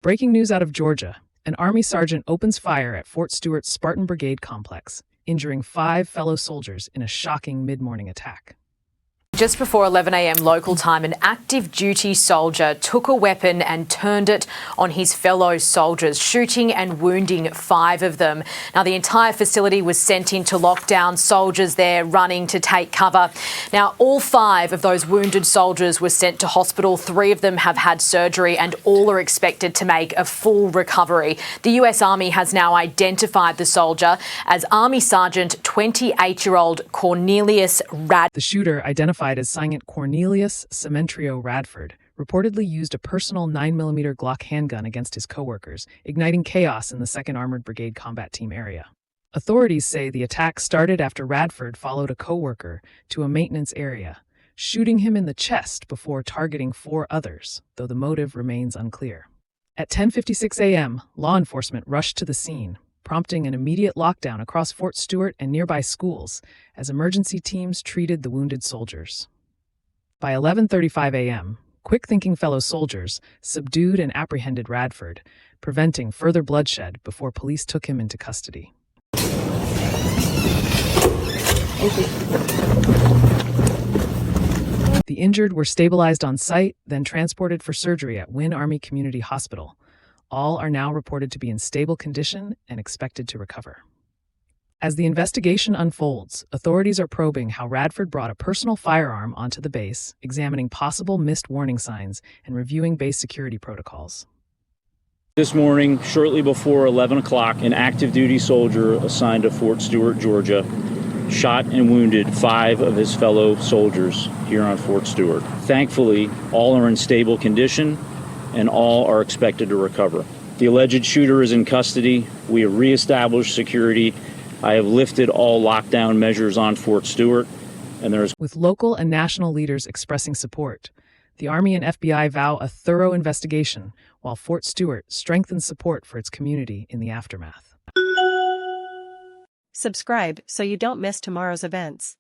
Breaking news out of Georgia. An Army sergeant opens fire at Fort Stewart's Spartan Brigade complex, injuring 5 fellow soldiers in a shocking mid-morning attack. Just before 11 a.m. local time, an active duty soldier took a weapon and turned it on his fellow soldiers, shooting and wounding 5 of them. Now, the entire facility was sent into lockdown, soldiers there running to take cover. Now, all 5 of those wounded soldiers were sent to hospital. 3 of them have had surgery and all are expected to make a full recovery. The US Army has now identified the soldier as Army Sergeant 28-year-old Quornelius Radford. The shooter, identified as Sergeant Quornelius Radford, reportedly used a personal 9mm Glock handgun against his co-workers, igniting chaos in the 2nd Armored Brigade combat team area. Authorities say the attack started after Radford followed a co-worker to a maintenance area, shooting him in the chest before targeting 4 others, though the motive remains unclear. At 10:56 a.m., law enforcement rushed to the scene, prompting an immediate lockdown across Fort Stewart and nearby schools as emergency teams treated the wounded soldiers. By 11:35 a.m., quick-thinking fellow soldiers subdued and apprehended Radford, preventing further bloodshed before police took him into custody. The injured were stabilized on site, then transported for surgery at Wynn Army Community Hospital. All are now reported to be in stable condition and expected to recover. As the investigation unfolds, authorities are probing how Radford brought a personal firearm onto the base, examining possible missed warning signs and reviewing base security protocols. This morning, shortly before 11 o'clock, an active duty soldier assigned to Fort Stewart, Georgia, shot and wounded 5 of his fellow soldiers here on Fort Stewart. Thankfully, all are in stable condition and all are expected to recover. The alleged shooter is in custody. We have reestablished security. I have lifted all lockdown measures on Fort Stewart, and there is... With local and national leaders expressing support, the Army and FBI vow a thorough investigation, while Fort Stewart strengthens support for its community in the aftermath. Subscribe so you don't miss tomorrow's events.